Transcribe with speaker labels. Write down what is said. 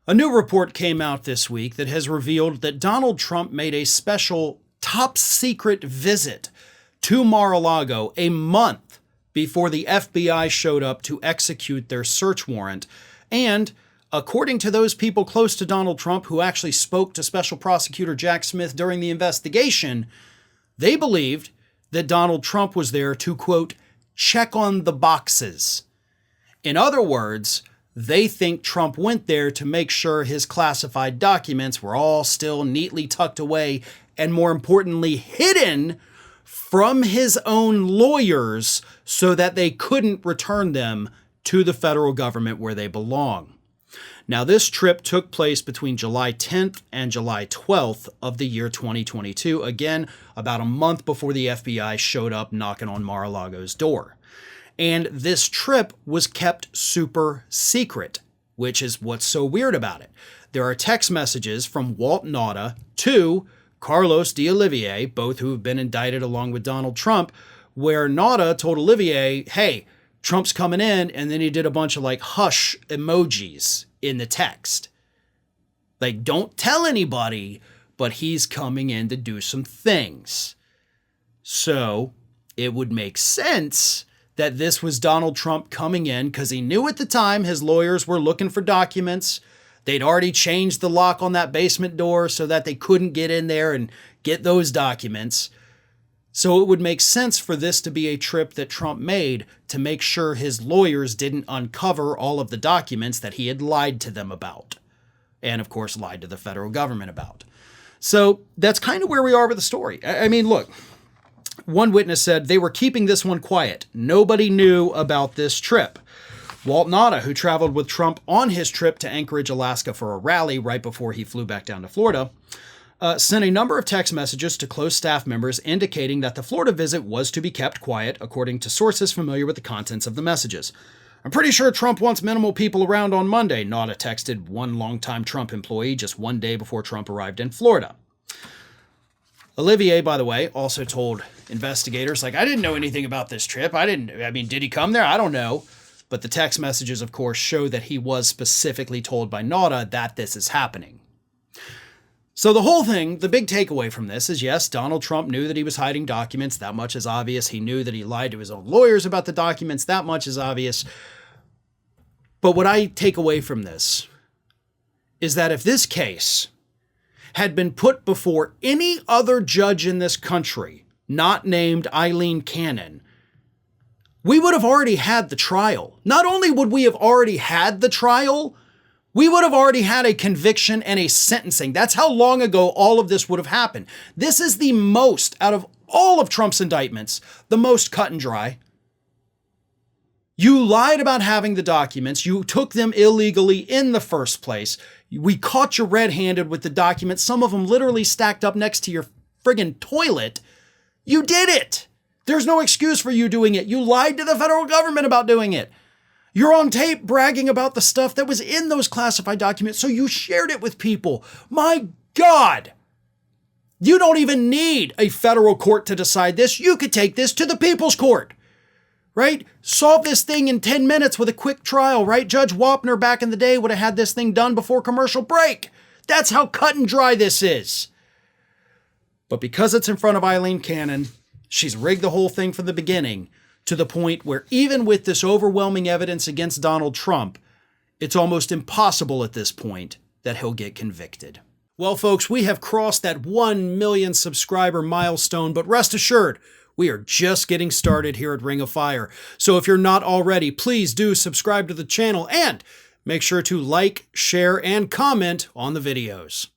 Speaker 1: A new report came out this week that has revealed that Donald Trump made a special top secret visit to Mar-a-Lago a month before the FBI showed up to execute their search warrant. And according to those people close to Donald Trump who actually spoke to Special Prosecutor Jack Smith during the investigation, they believed that Donald Trump was there to, quote, check on the boxes. In other words, they think Trump went there to make sure his classified documents were all still neatly tucked away and, more importantly, hidden from his own lawyers so that they couldn't return them to the federal government where they belong. Now, this trip took place between July 10th and July 12th of the year 2022, again, about a month before the FBI showed up knocking on Mar-a-Lago's door. And this trip was kept super secret, which is what's so weird about it. There are text messages from Walt Nauta to Carlos D'Oliveira, both who have been indicted along with Donald Trump, where Nauta told Olivier, hey, Trump's coming in, and then he did a bunch of like hush emojis in the text. Like, don't tell anybody, but he's coming in to do some things. So it would make sense that this was Donald Trump coming in because he knew at the time his lawyers were looking for documents. They'd already changed the lock on that basement door so that they couldn't get in there and get those documents. So it would make sense for this to be a trip that Trump made to make sure his lawyers didn't uncover all of the documents that he had lied to them about. And of course, lied to the federal government about. So that's kind of where we are with the story. I mean, look, one witness said they were keeping this one quiet. Nobody knew about this trip. Walt Nauta, who traveled with Trump on his trip to Anchorage, Alaska for a rally right before he flew back down to Florida, sent a number of text messages to close staff members indicating that the Florida visit was to be kept quiet, according to sources familiar with the contents of the messages. I'm pretty sure Trump wants minimal people around on Monday, Nauta texted one longtime Trump employee just one day before Trump arrived in Florida. Olivier, by the way, also told investigators, like, I didn't know anything about this trip. Did he come there? I don't know. But the text messages, of course, show that he was specifically told by Nauta that this is happening. So the whole thing, the big takeaway from this is, yes, Donald Trump knew that he was hiding documents. That much is obvious. He knew that he lied to his own lawyers about the documents. That much is obvious. But what I take away from this is that if this case had been put before any other judge in this country, not named Aileen Cannon, we would have already had the trial. Not only would we have already had the trial, we would have already had a conviction and a sentencing. That's how long ago all of this would have happened. This is the most, out of all of Trump's indictments, the most cut and dry. You lied about having the documents. You took them illegally in the first place. We caught you red-handed with the documents, some of them literally stacked up next to your friggin' toilet. You did it. There's no excuse for you doing it. You lied to the federal government about doing it. You're on tape bragging about the stuff that was in those classified documents, so you shared it with people. My God. You don't even need a federal court to decide this. You could take this to the people's court, right? Solve this thing in 10 minutes with a quick trial, right? Judge Wapner back in the day would have had this thing done before commercial break. That's how cut and dry this is. But because it's in front of Aileen Cannon, she's rigged the whole thing from the beginning to the point where even with this overwhelming evidence against Donald Trump, it's almost impossible at this point that he'll get convicted. Well, folks, we have crossed that 1 million subscriber milestone, but rest assured, we are just getting started here at Ring of Fire. So if you're not already, please do subscribe to the channel and make sure to like, share, and comment on the videos.